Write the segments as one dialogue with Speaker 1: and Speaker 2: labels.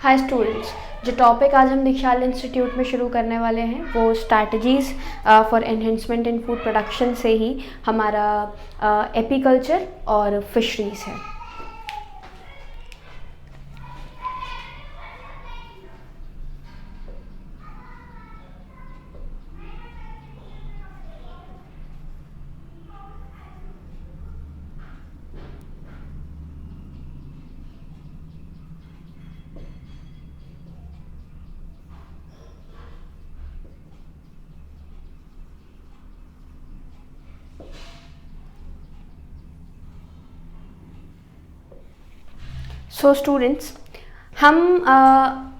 Speaker 1: Hi students, जो topic आज हम दीक्षाल इंस्टीट्यूट में शुरू करने वाले हैं वो strategies for enhancement in food production से ही हमारा एपीकल्चर और फिशरीज़ है। सो स्टूडेंट्स, हम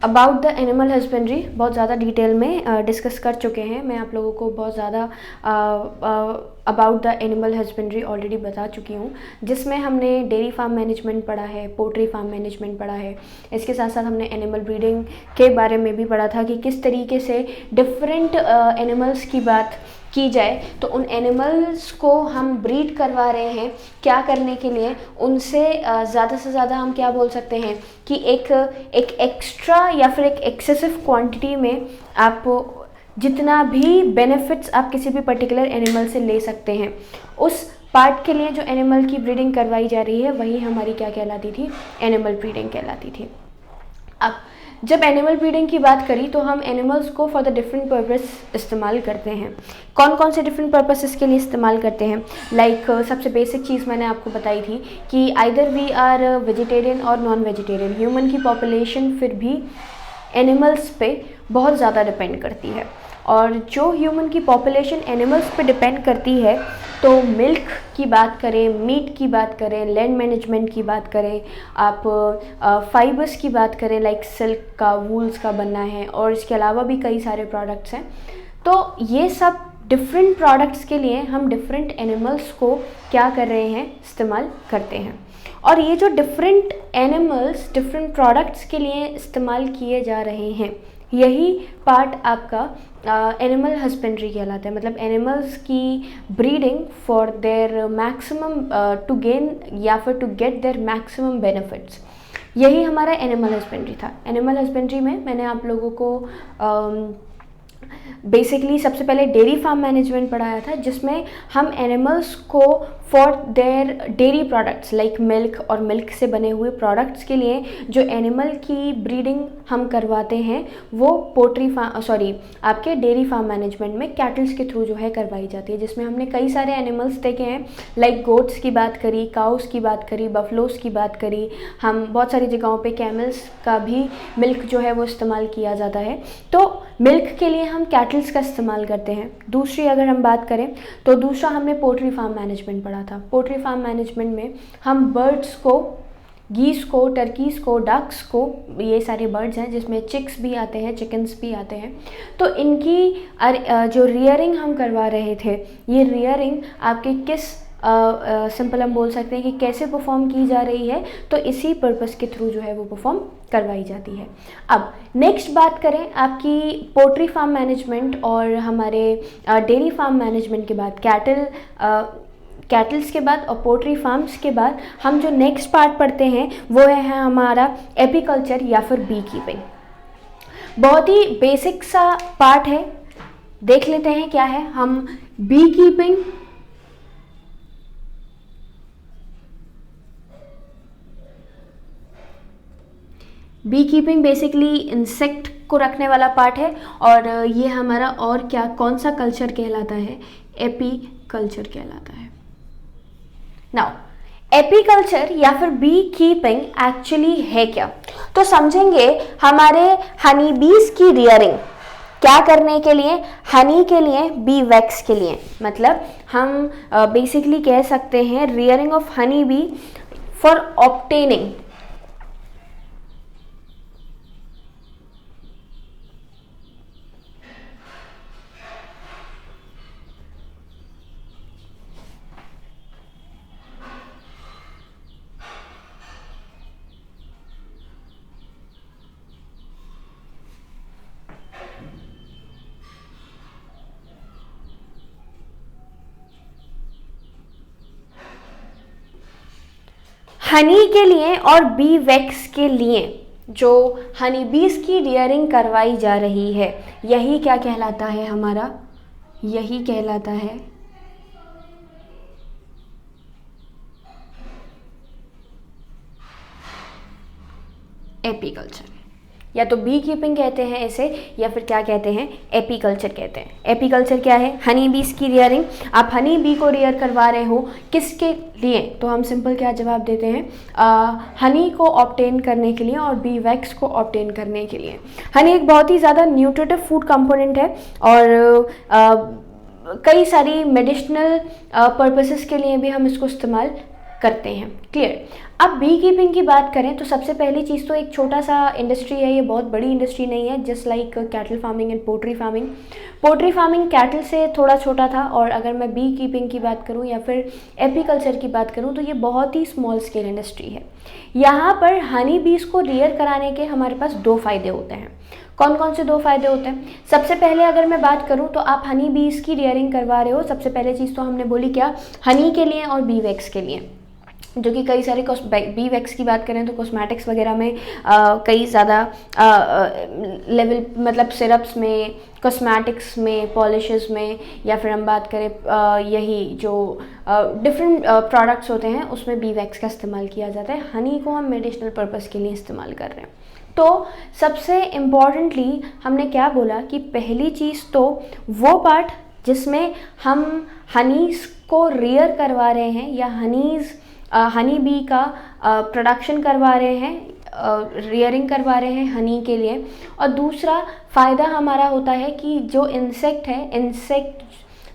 Speaker 1: अबाउट द एनिमल हस्बेंड्री बहुत ज़्यादा डिटेल में डिस्कस कर चुके हैं। मैं आप लोगों को बहुत ज़्यादा about the animal husbandry already बता चुकी हूँ, जिसमें हमने डेयरी फार्म मैनेजमेंट पढ़ा है, पोल्ट्री फार्म मैनेजमेंट पढ़ा है। इसके साथ साथ हमने एनिमल ब्रीडिंग के बारे में भी पढ़ा था कि किस तरीके से डिफरेंट एनिमल्स की बात की जाए तो उन एनिमल्स को हम ब्रीड करवा रहे हैं क्या करने के लिए, उनसे ज़्यादा से ज़्यादा हम क्या बोल सकते हैं कि एक एक्स्ट्रा या फिर एक एक्सेसिव क्वांटिटी में आप जितना भी बेनिफिट्स आप किसी भी पर्टिकुलर एनिमल से ले सकते हैं, उस पार्ट के लिए जो एनिमल की ब्रीडिंग करवाई जा रही है वही हमारी क्या कहलाती थी, एनिमल ब्रीडिंग कहलाती थी। अब जब एनिमल ब्रीडिंग की बात करी तो हम एनिमल्स को फॉर द डिफरेंट पर्पस इस्तेमाल करते हैं। कौन कौन से डिफरेंट पर्पसेस के लिए इस्तेमाल करते हैं? लाइक सबसे बेसिक चीज़ मैंने आपको बताई थी कि आइदर वी आर वेजिटेरियन और नॉन वेजिटेरियन। ह्यूमन की पॉपुलेशन फिर भी एनिमल्स पे बहुत ज़्यादा डिपेंड करती है, और जो ह्यूमन की पॉपुलेशन एनिमल्स पे डिपेंड करती है, तो मिल्क की बात करें, मीट की बात करें, लैंड मैनेजमेंट की बात करें, आप फाइबर्स की बात करें, लाइक सिल्क का, वूल्स का बनना है, और इसके अलावा भी कई सारे प्रोडक्ट्स हैं। तो ये सब डिफरेंट प्रोडक्ट्स के लिए हम डिफरेंट एनिमल्स को क्या कर रहे हैं, इस्तेमाल करते हैं। और ये जो डिफरेंट एनिमल्स डिफरेंट प्रोडक्ट्स के लिए इस्तेमाल किए जा रहे हैं, यही पार्ट आपका एनिमल हस्बेंड्री कहलाता है। मतलब एनिमल्स की breeding for their maximum to gain या फिर to get their maximum benefits, यही हमारा एनिमल हस्बेंड्री था। एनिमल हस्बेंड्री में मैंने आप लोगों को बेसिकली सबसे पहले डेयरी फार्म मैनेजमेंट पढ़ाया था, जिसमें हम एनिमल्स को for their dairy products like milk और मिल्क से बने हुए प्रोडक्ट्स के लिए जो एनिमल की ब्रीडिंग हम करवाते हैं वो आपके डेयरी फार्म मैनेजमेंट में कैटल्स के थ्रू जो है करवाई जाती है, जिसमें हमने कई सारे एनिमल्स देखे हैं। लाइक गोट्स की बात करी, काउस की बात करी, बफलोस की बात करी। हम बहुत सारी जगहों पे कैमल्स का भी मिल्क जो है वो इस्तेमाल किया जाता है। तो मिल्क के लिए हम कैटल्स का इस्तेमाल करते हैं। दूसरी अगर हम बात करें तो दूसरा हमने पोल्ट्री फार्म मैनेजमेंट पढ़ा था। पोल्ट्री फार्म मैनेजमेंट में हम बर्ड्स को, गीस को, टर्कीज़ को, डक्स को, ये सारे बर्ड्स हैं जिसमें चिक्स भी आते हैं, चिकन्स भी आते हैं, तो इनकी जो रियरिंग हम करवा रहे थे, ये रियरिंग आपके किस सिंपल हम बोल सकते हैं कि कैसे परफॉर्म की जा रही है, तो इसी पर्पस के थ्रू जो है वो परफॉर्म करवाई जाती है। अब नेक्स्ट बात करें आपकी पोल्ट्री फार्म मैनेजमेंट और हमारे डेयरी फार्म मैनेजमेंट के बाद, कैटल्स के बाद और पोल्ट्री फार्म्स के बाद हम जो नेक्स्ट पार्ट पढ़ते हैं वो है हमारा एपीकल्चर या फिर बी कीपिंग। बहुत ही बेसिक सा पार्ट है, देख लेते हैं क्या है। हम बी कीपिंग बेसिकली इंसेक्ट को रखने वाला पार्ट है, और ये हमारा और क्या, कौन सा कल्चर कहलाता है, एपी कल्चर कहलाता है। नाउ एपीकल्चर या फिर बी कीपिंग एक्चुअली है क्या, तो समझेंगे। हमारे हनी बीज की रियरिंग क्या करने के लिए, हनी के लिए, बी वैक्स के लिए, मतलब हम बेसिकली कह सकते हैं rearing of honey bee for obtaining Honey के लिए और बी वैक्स के लिए जो हनी बीज की रियरिंग करवाई जा रही है, यही क्या कहलाता है हमारा, यही कहलाता है एपीकल्चर। या तो बी कीपिंग कहते हैं इसे, या फिर क्या कहते हैं, एपीकल्चर कहते हैं। एपीकल्चर क्या है, हनी बीज की रियरिंग। आप हनी बी को रियर करवा रहे हो, किसके लिए, तो हम सिंपल क्या जवाब देते हैं, हनी को ऑब्टेन करने के लिए और बी वैक्स को ऑब्टेन करने के लिए। हनी एक बहुत ही ज़्यादा न्यूट्रिटिव फूड कंपोनेंट है और कई सारी मेडिसिनल पर्पसेस के लिए भी हम इसको इस्तेमाल करते हैं। क्लियर। अब बी कीपिंग की बात करें तो सबसे पहली चीज़ तो एक छोटा सा इंडस्ट्री है, ये बहुत बड़ी इंडस्ट्री नहीं है, just like cattle farming and poultry farming. Poultry farming cattle से थोड़ा छोटा था, और अगर मैं बी कीपिंग की बात करूं या फिर एपीकल्चर की बात करूं तो ये बहुत ही स्मॉल स्केल इंडस्ट्री है। यहाँ पर हनी बीज को रियर कराने के हमारे पास दो फायदे होते हैं। कौन कौन से दो फायदे होते हैं? सबसे पहले अगर मैं बात करूं तो आप हनी बीज की रियरिंग करवा रहे हो, सबसे पहले चीज़ तो हमने बोली क्या, हनी के लिए और बी वैक्स के लिए, जो कि कई सारे बी वैक्स की बात करें तो कॉस्मेटिक्स वगैरह में कई ज़्यादा लेवल, मतलब सिरप्स में, कॉस्मेटिक्स में, पॉलिशेस में, या फिर हम बात करें यही जो डिफरेंट प्रोडक्ट्स होते हैं उसमें बी वैक्स का इस्तेमाल किया जाता है। हनी को हम मेडिसिनल पर्पस के लिए इस्तेमाल कर रहे हैं। तो सबसे इम्पॉर्टेंटली हमने क्या बोला कि पहली चीज़ तो वो पार्ट जिसमें हम हनीज़ को रियर करवा रहे हैं या हनी बी का प्रोडक्शन करवा रहे हैं, रियरिंग करवा रहे हैं हनी के लिए। और दूसरा फ़ायदा हमारा होता है कि जो इंसेक्ट है, इंसेक्ट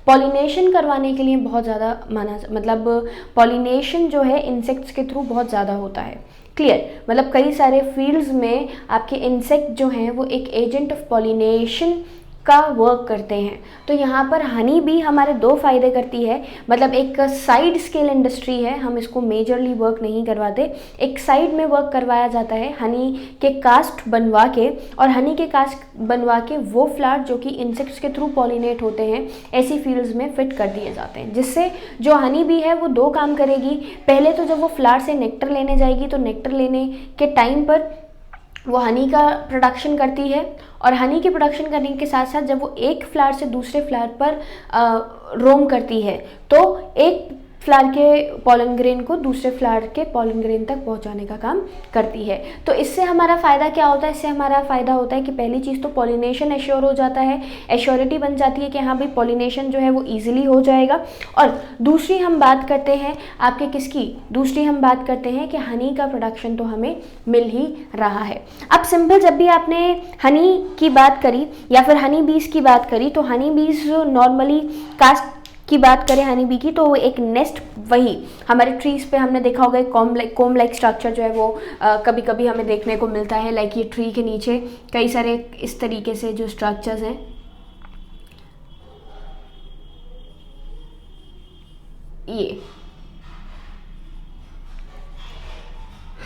Speaker 1: पॉलिनेशन करवाने के लिए बहुत ज़्यादा मतलब पॉलिनेशन जो है इंसेक्ट्स के थ्रू बहुत ज़्यादा होता है। क्लियर। मतलब कई सारे फील्ड्स में आपके इंसेक्ट जो हैं वो एक एजेंट ऑफ पॉलिनेशन का वर्क करते हैं। तो यहाँ पर हनी बी हमारे दो फायदे करती है, मतलब एक साइड स्केल इंडस्ट्री है, हम इसको मेजरली वर्क नहीं करवाते, एक साइड में वर्क करवाया जाता है हनी के कास्ट बनवा के, और हनी के कास्ट बनवा के वो फ्लावर जो कि इंसेक्ट्स के थ्रू पॉलिनेट होते हैं ऐसी फील्ड्स में फिट कर दिए जाते हैं, जिससे जो हनी बी है वो दो काम करेगी। पहले तो जब वो फ्लावर से नेक्टर लेने जाएगी तो नेक्टर लेने के टाइम पर वो हनी का प्रोडक्शन करती है, और हनी के प्रोडक्शन करने के साथ साथ जब वो एक फ्लावर से दूसरे फ्लावर पर रोम करती है तो एक फ्लावर के पॉलन ग्रेन को दूसरे फ्लावर के पॉलन ग्रेन तक पहुंचाने का काम करती है। तो इससे हमारा फ़ायदा क्या होता है? इससे हमारा फ़ायदा होता है कि पहली चीज़ तो पॉलिनेशन एश्योर हो जाता है, एश्योरिटी बन जाती है कि हाँ भाई पॉलिनेशन जो है वो ईजिली हो जाएगा। और दूसरी हम बात करते हैं आपके किसकी, दूसरी हम बात करते हैं कि हनी का प्रोडक्शन तो हमें मिल ही रहा है। अब सिंपल जब भी आपने हनी की बात करी या फिर हनी बीज की बात करी तो हनी बीज नॉर्मली कास्ट की बात करें हनी बी की तो एक नेस्ट, वही हमारे ट्रीज़ पे हमने देखा होगा कोम लाइक स्ट्रक्चर जो है वो कभी कभी हमें देखने को मिलता है। लाइक ये ट्री के नीचे कई सारे इस तरीके से जो स्ट्रक्चर्स हैं, ये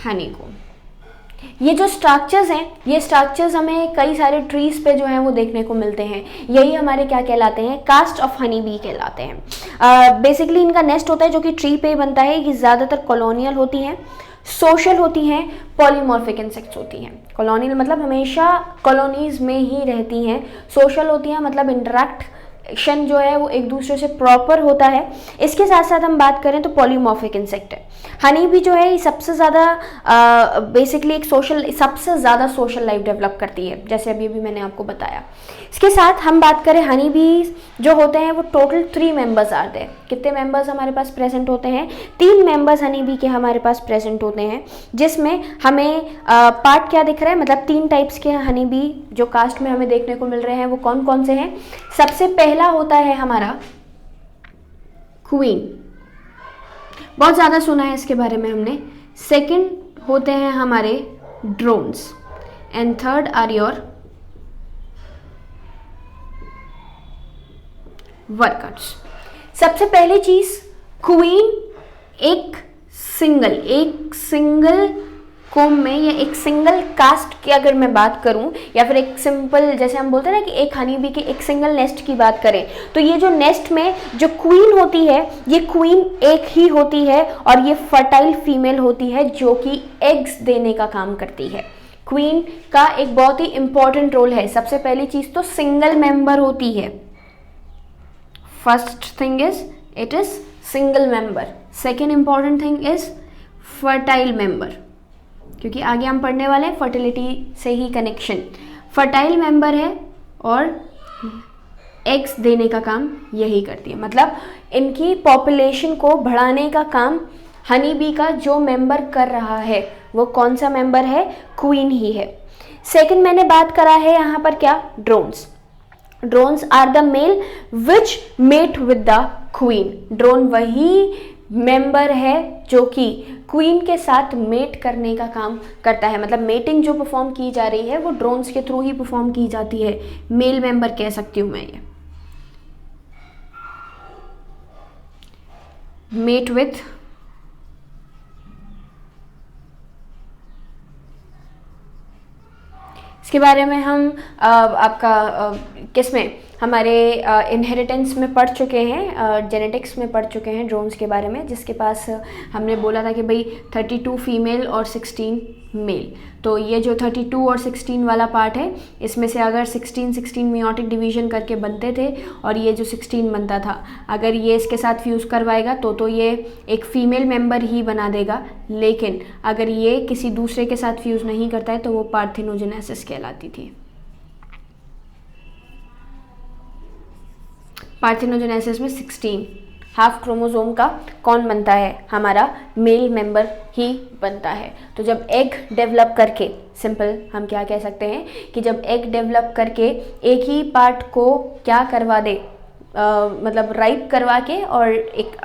Speaker 1: हनी को, ये जो स्ट्रक्चर्स हैं, ये स्ट्रक्चर्स हमें कई सारे ट्रीज पे जो हैं वो देखने को मिलते हैं। यही हमारे क्या कहलाते हैं? कास्ट ऑफ हनी बी कहलाते हैं। बेसिकली इनका नेस्ट होता है जो कि ट्री पे ही बनता है। ये ज़्यादातर कॉलोनियल होती हैं, सोशल होती हैं, पॉलीमॉर्फिक इंसेक्ट्स होती हैं। कॉलोनियल मतलब हमेशा कॉलोनीज में ही रहती हैं, सोशल होती हैं मतलब इंटरेक्शन जो है वो एक दूसरे से प्रॉपर होता है। इसके साथ साथ हम बात करें तो पॉलीमॉर्फिक इंसेक्ट है। हनी भी जो है सबसे ज़्यादा बेसिकली एक सबसे ज़्यादा सोशल लाइफ डेवलप करती है, जैसे अभी मैंने आपको बताया। इसके साथ हम बात करें हनी बी जो होते हैं वो टोटल 3 मेंबर्स आते हैं। कितने मेंबर्स हमारे पास प्रेजेंट होते हैं? 3 मेंबर्स हनी बी के हमारे पास प्रेजेंट होते हैं, जिसमें हमें पार्ट क्या दिख रहा है, मतलब 3 टाइप्स के हनी बी जो कास्ट में हमें देखने को मिल रहे हैं वो कौन कौन से हैं? सबसे पहला होता है हमारा क्वीन, बहुत ज़्यादा सुना है इसके बारे में हमने। सेकंड होते हैं हमारे drones, and third are your workers. सबसे पहली चीज क्वीन एक सिंगल कोम में या एक सिंगल कास्ट की अगर मैं बात करूं, या फिर एक सिंपल जैसे हम बोलते हैं ना कि एक हनी बी के एक सिंगल नेस्ट की बात करें, तो ये जो नेस्ट में जो क्वीन होती है ये क्वीन एक ही होती है और ये फर्टाइल फीमेल होती है जो कि एग्स देने का काम करती है। क्वीन का एक बहुत ही इंपॉर्टेंट रोल है। सबसे पहली चीज तो सिंगल मेंबर होती है, first thing is it is single member. Second important thing is fertile member, क्योंकि आगे हम पढ़ने वाले हैं फर्टिलिटी से ही कनेक्शन। फर्टाइल मेंबर है और एग्स देने का काम यही करती है, मतलब इनकी पॉपुलेशन को बढ़ाने का काम हनी बी का जो मेंबर कर रहा है वो कौन सा मेंबर है, क्वीन ही है। सेकंड मैंने बात करा है यहाँ पर क्या, drones. Drones are the male which mate with the queen. Drone वही मेंबर है जो कि क्वीन के साथ मेट करने का काम करता है, मतलब मेटिंग जो परफॉर्म की जा रही है वो ड्रोन्स के थ्रू ही परफॉर्म की जाती है। मेल मेंबर कह सकती हूँ मैं ये, मेट विथ इसके बारे में हम आपका किस में हमारे इनहेरिटेंस में पढ़ चुके हैं, जेनेटिक्स में पढ़ चुके हैं ड्रोन्स के बारे में, जिसके पास हमने बोला था कि भाई 32 फीमेल और 16 मेल। तो ये जो 32 और 16 वाला पार्ट है, इसमें से अगर 16 मियोटिक डिवीजन करके बनते थे और ये जो 16 बनता था, अगर ये इसके साथ फ्यूज़ करवाएगा तो ये एक फीमेल मेंबर ही बना देगा। लेकिन अगर ये किसी दूसरे के साथ फ्यूज़ नहीं करता है तो वो पार्थिनोजेनेसिस कहलाती थी। पार्थिनोजेनेसिस में 16 हाफ क्रोमोसोम का कौन बनता है, हमारा मेल मेंबर ही बनता है। तो जब एग डेवलप करके, सिंपल हम क्या कह सकते हैं कि जब एग डेवलप करके एक ही पार्ट को क्या करवा दे, मतलब राइप करवा के और एक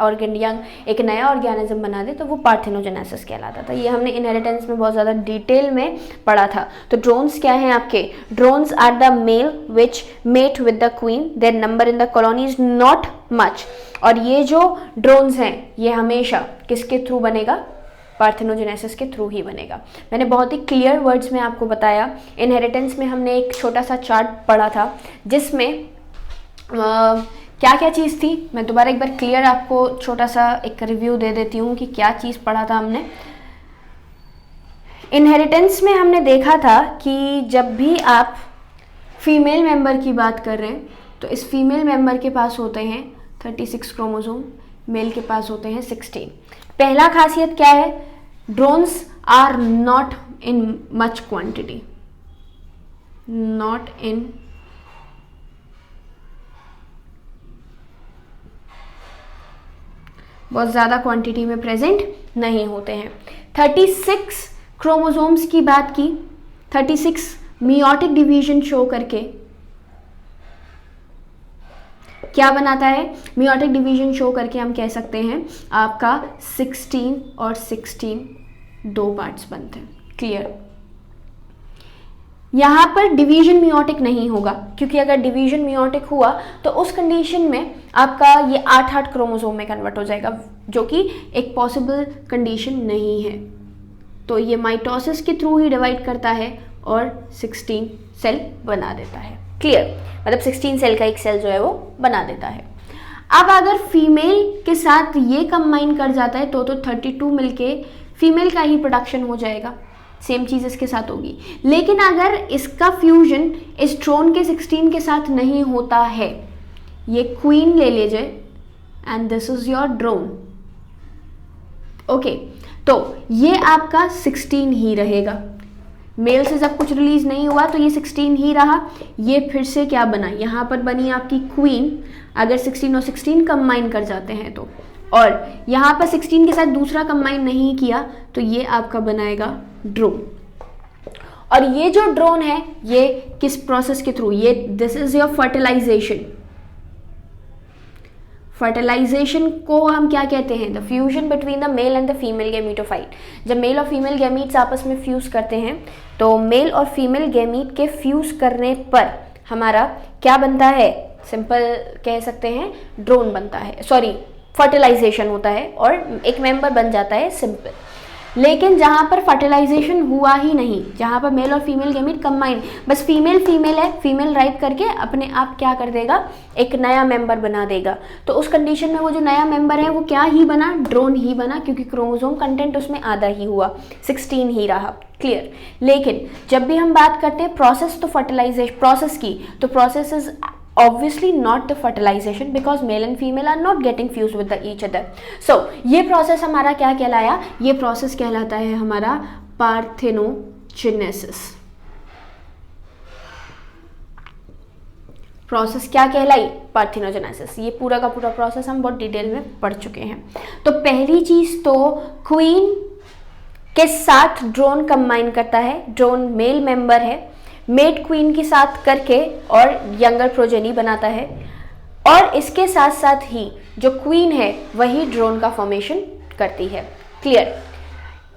Speaker 1: एक नया ऑर्गेनिज्म बना दे, तो वो पार्थिनोजेनेसिस कहलाता था। ये हमने इनहेरिटेंस में बहुत ज़्यादा डिटेल में पढ़ा था। तो ड्रोन्स क्या हैं आपके, drones are the male which mate with the queen, their number in the colony is not much. और ये जो ड्रोन्स हैं ये हमेशा किसके थ्रू बनेगा, पार्थिनोजेनेसिस के थ्रू ही बनेगा। मैंने बहुत ही क्लियर वर्ड्स में आपको बताया। इनहेरिटेंस में हमने एक छोटा सा चार्ट पढ़ा था जिसमें क्या क्या चीज़ थी। मैं दोबारा एक बार क्लियर आपको छोटा सा एक रिव्यू दे देती हूँ कि क्या चीज़ पढ़ा था हमने। इनहेरिटेंस में हमने देखा था कि जब भी आप फीमेल मेंबर की बात कर रहे हैं तो इस फीमेल मेंबर के पास होते हैं 36 क्रोमोसोम, मेल के पास होते हैं 16। पहला खासियत क्या है, drones are not in much quantity, not in बहुत ज़्यादा क्वांटिटी में प्रेजेंट नहीं होते हैं। 36 क्रोमोसोम्स की बात की, 36 मियोटिक डिवीजन शो करके क्या बनाता है, मियोटिक डिवीजन शो करके हम कह सकते हैं आपका 16 और 16 दो पार्ट्स बनते हैं। क्लियर, यहाँ पर डिवीजन मियोटिक नहीं होगा, क्योंकि अगर डिवीजन मियोटिक हुआ तो उस कंडीशन में आपका ये 8 क्रोमोसोम में कन्वर्ट हो जाएगा, जो कि एक पॉसिबल कंडीशन नहीं है। तो ये माइटोसिस के थ्रू ही डिवाइड करता है और 16 सेल बना देता है। क्लियर, मतलब 16 सेल का एक सेल जो है वो बना देता है। अब अगर फीमेल के साथ ये कंबाइन कर जाता है तो 32 मिलके फीमेल का ही प्रोडक्शन हो जाएगा, सेम चीज़ इसके साथ होगी। लेकिन अगर इसका फ्यूजन इस ड्रोन के 16 के साथ नहीं होता है, ये क्वीन ले लीजिए and this is your drone, okay, तो ये आपका 16 ही रहेगा। मेल से जब कुछ रिलीज नहीं हुआ तो ये 16 ही रहा। ये फिर से क्या बना, यहाँ पर बनी आपकी क्वीन, अगर 16 और 16 कंबाइन कर जाते हैं तो, और यहाँ पर 16 के साथ दूसरा कंबाइन नहीं किया तो ये आपका बनाएगा ड्रोन। और ये जो ड्रोन है ये किस प्रोसेस के थ्रू, ये this is your fertilization. Fertilization को हम क्या कहते हैं, the fusion between the male and the female gametophyte. जब मेल और फीमेल गैमीट्स आपस में फ्यूज करते हैं तो मेल और फीमेल गैमीट के फ्यूज करने पर हमारा क्या बनता है, सिंपल कह सकते हैं ड्रोन बनता है, सॉरी फर्टिलाइजेशन होता है और एक मेंबर बन जाता है सिंपल। लेकिन जहाँ पर फर्टिलाइजेशन हुआ ही नहीं, जहाँ पर मेल और फीमेल गैमीट कंबाइन, बस फीमेल है, फीमेल राइप करके अपने आप क्या कर देगा, एक नया मेंबर बना देगा। तो उस कंडीशन में वो जो नया मेंबर है वो क्या ही बना, ड्रोन ही बना, क्योंकि क्रोमोसोम कंटेंट उसमें आधा ही हुआ, 16 ही रहा। क्लियर। लेकिन जब भी हम बात करते हैं प्रोसेस तो फर्टिलाइजेशन प्रोसेस की, तो process is obviously not the fertilization because male and female are not getting fused with each other. So ये प्रोसेस हमारा क्या कहलाया, ये प्रोसेस कहलाता है हमारा पार्थेनोजेनेसिस। प्रोसेस क्या कहलाई, पार्थेनोजेनेसिस। ये पूरा का पूरा प्रोसेस हम बहुत डिटेल में पढ़ चुके हैं। तो पहली चीज तो क्वीन के साथ ड्रोन कंबाइन करता है, ड्रोन मेल मेंबर है, मेट क्वीन के साथ करके और यंगर प्रोजेनी बनाता है, और इसके साथ साथ ही जो क्वीन है वही ड्रोन का फॉर्मेशन करती है। क्लियर।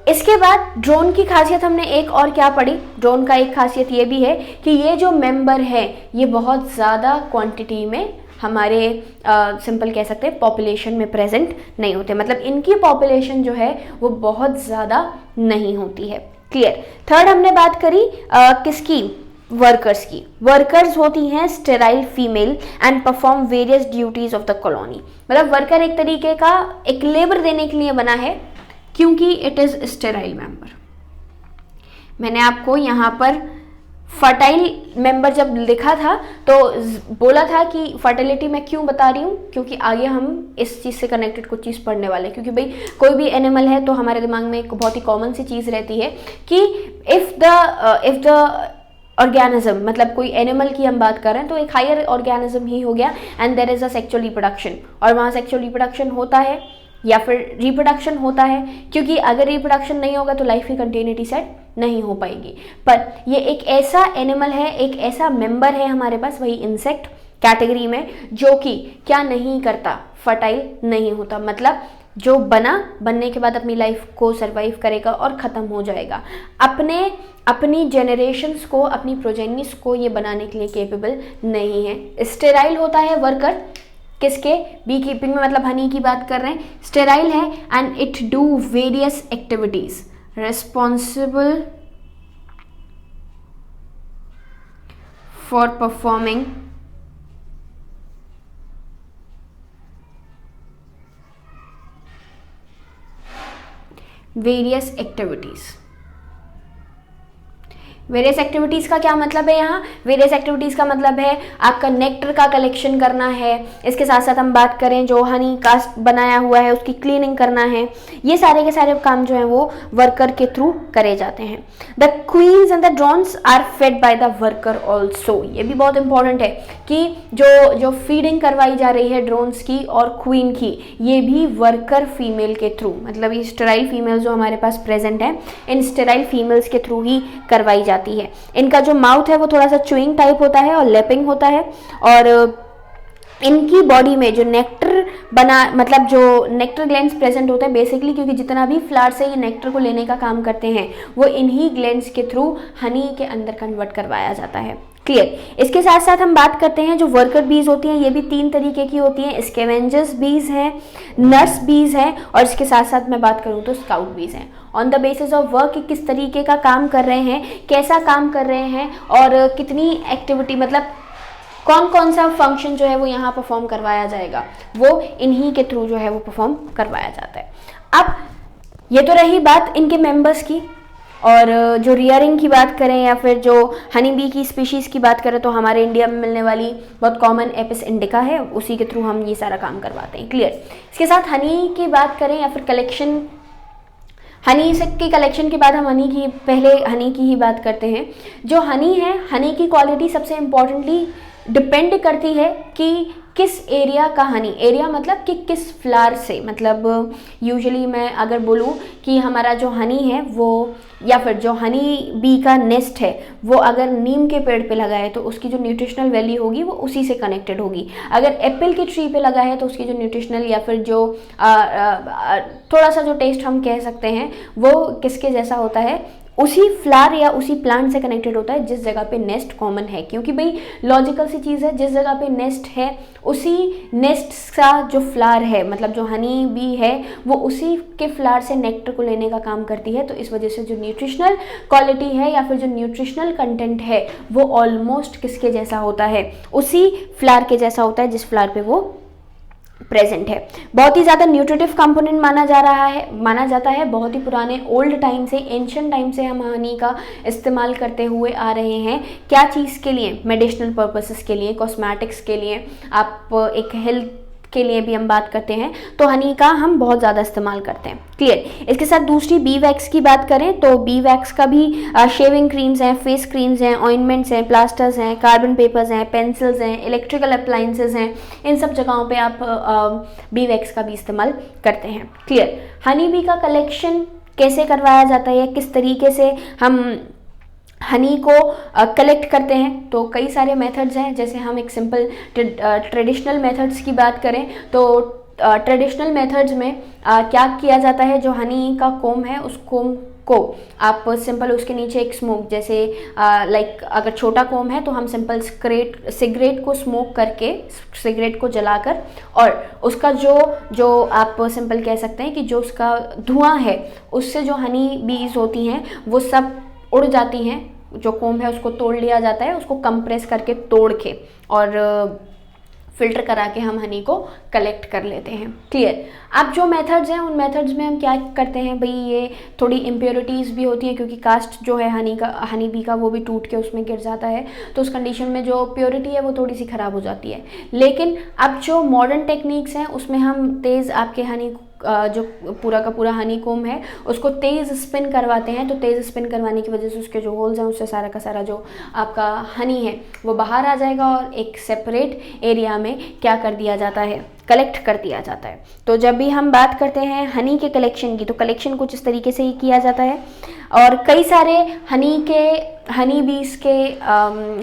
Speaker 1: इसके बाद ड्रोन की खासियत हमने एक और क्या पढ़ी, ड्रोन का एक खासियत ये भी है कि ये जो मेंबर है ये बहुत ज़्यादा क्वांटिटी में हमारे सिंपल कह सकते हैं पॉपुलेशन में प्रेजेंट नहीं होते, मतलब इनकी पॉपुलेशन जो है वो बहुत ज़्यादा नहीं होती है। क्लियर। थर्ड हमने बात करी किसकी, वर्कर्स की। वर्कर्स होती हैं sterile female and perform various duties of the colony. मतलब वर्कर एक तरीके का एक लेबर देने के लिए बना है, क्योंकि इट इज स्टेराइल मेंबर। मैंने आपको यहाँ पर फर्टाइल मेंबर जब लिखा था तो बोला था कि फर्टिलिटी मैं क्यों बता रही हूँ, क्योंकि आगे हम इस चीज़ से कनेक्टेड कुछ चीज़ पढ़ने वाले हैं। क्योंकि भाई कोई भी एनिमल है तो हमारे दिमाग में एक बहुत ही कॉमन सी चीज़ रहती है कि इफ़ द ऑर्गेनिज्म, मतलब कोई एनिमल की हम बात कर रहे हैं तो एक हायर ऑर्गेनिज्म ही हो गया and there is a sexual reproduction, और वहाँ सेक्सुअल रिप्रोडक्शन होता है या फिर रिप्रोडक्शन होता है, क्योंकि अगर रिप्रोडक्शन नहीं होगा तो लाइफ की कंटिन्यूटी सेट नहीं हो पाएगी। पर ये एक ऐसा एनिमल है, एक ऐसा मेंबर है हमारे पास, वही इंसेक्ट कैटेगरी में, जो कि क्या नहीं करता, फर्टाइल नहीं होता, मतलब जो बनने के बाद अपनी लाइफ को सरवाइव करेगा और ख़त्म हो जाएगा, अपनी जेनरेशन्स को, अपनी प्रोजेनिस को ये बनाने के लिए केपेबल नहीं है। स्टेराइल होता है वर्कर, किसके, बी कीपिंग में, मतलब हनी की बात कर रहे हैं, स्टेराइल है and it do various activities responsible for performing various activities। Various activities का क्या मतलब है यहाँ, वेरियस एक्टिविटीज़ का मतलब है आपका नेक्टर का कलेक्शन करना है, इसके साथ साथ हम बात करें जो हनी कास्ट बनाया हुआ है उसकी क्लीनिंग करना है, ये सारे के सारे काम जो हैं वो वर्कर के थ्रू करे जाते हैं। The queens and the drones are fed by the worker also. ये भी बहुत इंपॉर्टेंट है कि जो फीडिंग करवाई जा रही है ड्रोन्स की और क्वीन की, ये भी वर्कर फीमेल के थ्रू, मतलब ये स्टेराइल फीमेल जो हमारे पास प्रेजेंट है, इन स्टेराइल फीमेल्स के थ्रू ही करवाई जाती है। इनका जो माउथ है वो थोड़ा सा च्यूइंग टाइप होता है और लैपिंग होता है, और इनकी बॉडी में जो नेक्टर मतलब जो नेक्टर ग्लैंड्स प्रेजेंट होते हैं बेसिकली, क्योंकि जितना भी फ्लावर से ये नेक्टर को लेने का काम करते हैं वो इन्हीं ग्लैंड्स के थ्रू हनी के अंदर कन्वर्ट करवाया जाता है। क्लियर। इसके साथ साथ हम बात करते हैं जो वर्कर बीज होती हैं, ये भी 3 तरीके की होती हैं, स्कैवेंजर्स बीज हैं, नर्स बीज हैं, और इसके साथ साथ मैं बात करूँ तो स्काउट बीज हैं। On the basis of work किस तरीके का काम कर रहे हैं, कैसा काम कर रहे हैं और कितनी एक्टिविटी, मतलब कौन कौन सा फंक्शन जो है वो यहाँ परफॉर्म करवाया जाएगा, वो इन्हीं के थ्रू जो है वो परफॉर्म करवाया जाता है। अब ये तो रही बात इनके मेंबर्स की, और जो रियरिंग की बात करें या फिर जो हनी बी की स्पीशीज़ की बात करें तो हमारे इंडिया में मिलने वाली बहुत कॉमन एपिस इंडिका है, उसी के थ्रू हम ये सारा काम करवाते हैं। क्लियर। इसके साथ हनी की बात करें या फिर कलेक्शन, हनी से की कलेक्शन के बाद हम पहले हनी की ही बात करते हैं। जो हनी है, हनी की क्वालिटी सबसे इम्पॉर्टेंटली डिपेंड करती है कि किस एरिया का हनी, एरिया मतलब कि किस फ्लावर से, मतलब यूजुअली मैं अगर बोलूँ कि हमारा जो हनी है वो, या फिर जो हनी बी का नेस्ट है वो अगर नीम के पेड़ पे लगा है तो उसकी जो न्यूट्रिशनल वैल्यू होगी वो उसी से कनेक्टेड होगी। अगर एप्पल की ट्री पे लगा है तो उसकी जो न्यूट्रिशनल या फिर जो थोड़ा सा जो टेस्ट हम कह सकते हैं वो किसके जैसा होता है, उसी फ्लावर या उसी प्लांट से कनेक्टेड होता है जिस जगह पे नेस्ट कॉमन है, क्योंकि भाई लॉजिकल सी चीज़ है, जिस जगह पे नेस्ट है उसी नेस्ट का जो फ्लावर है, मतलब जो हनी बी है वो उसी के फ्लावर से नेक्टर को लेने का काम करती है। तो इस वजह से जो न्यूट्रिशनल क्वालिटी है या फिर जो न्यूट्रिशनल कंटेंट है वो ऑलमोस्ट किसके जैसा होता है, उसी फ्लावर के जैसा होता है जिस फ्लावर पे वो प्रेजेंट है। बहुत ही ज़्यादा न्यूट्रिटिव कंपोनेंट माना जाता है। बहुत ही पुराने ओल्ड टाइम से, एंशिएंट टाइम से हम हनी का इस्तेमाल करते हुए आ रहे हैं। क्या चीज़ के लिए? मेडिसिनल पर्पसेस के लिए, कॉस्मेटिक्स के लिए, आप एक हेल्थ के लिए भी हम बात करते हैं तो हनी का हम बहुत ज़्यादा इस्तेमाल करते हैं। क्लियर। इसके साथ दूसरी बी वैक्स की बात करें तो बी वैक्स का भी शेविंग क्रीम्स हैं, फेस क्रीम्स हैं, ऑइंटमेंट्स हैं, प्लास्टर्स हैं, कार्बन पेपर्स हैं, पेंसिल्स हैं, इलेक्ट्रिकल अप्लाइंसेस हैं, इन सब जगहों पे आप बी वैक्स का भी इस्तेमाल करते हैं। क्लियर। हनी बी का कलेक्शन कैसे करवाया जाता है, किस तरीके से हम हनी को कलेक्ट करते हैं, तो कई सारे मेथड्स हैं। जैसे हम एक सिंपल ट्रेडिशनल मेथड्स की बात करें तो ट्रेडिशनल मेथड्स में क्या किया जाता है, जो हनी का कोम है उस कोम को आप सिंपल उसके नीचे एक स्मोक, जैसे लाइक अगर छोटा कोम है तो हम सिंपल सिगरेट को स्मोक करके, सिगरेट को जलाकर, और उसका जो आप सिंपल कह सकते हैं कि जो उसका धुआं है उससे जो हनी बीज होती हैं वो सब उड़ जाती हैं। जो कोम है उसको तोड़ लिया जाता है, उसको कंप्रेस करके तोड़ के और फिल्टर करा के हम हनी को कलेक्ट कर लेते हैं। क्लियर। अब जो मेथड्स हैं उन मेथड्स में हम क्या करते हैं भाई, ये थोड़ी इम्प्योरिटीज़ भी होती है क्योंकि कास्ट जो है हनी बी का वो भी टूट के उसमें गिर जाता है, तो उस कंडीशन में जो प्योरिटी है वो थोड़ी सी ख़राब हो जाती है। लेकिन अब जो मॉडर्न टेक्निक्स हैं उसमें हम तेज़ आपके हनी जो पूरा का पूरा हनी कोम है उसको तेज़ स्पिन करवाते हैं। तो तेज़ स्पिन करवाने की वजह से उसके जो होल्स हैं उससे सारा का सारा जो आपका हनी है वो बाहर आ जाएगा और एक सेपरेट एरिया में क्या कर दिया जाता है, कलेक्ट कर दिया जाता है। तो जब भी हम बात करते हैं हनी के कलेक्शन की तो कलेक्शन कुछ इस तरीके से ही किया जाता है। और कई सारे हनी बीज के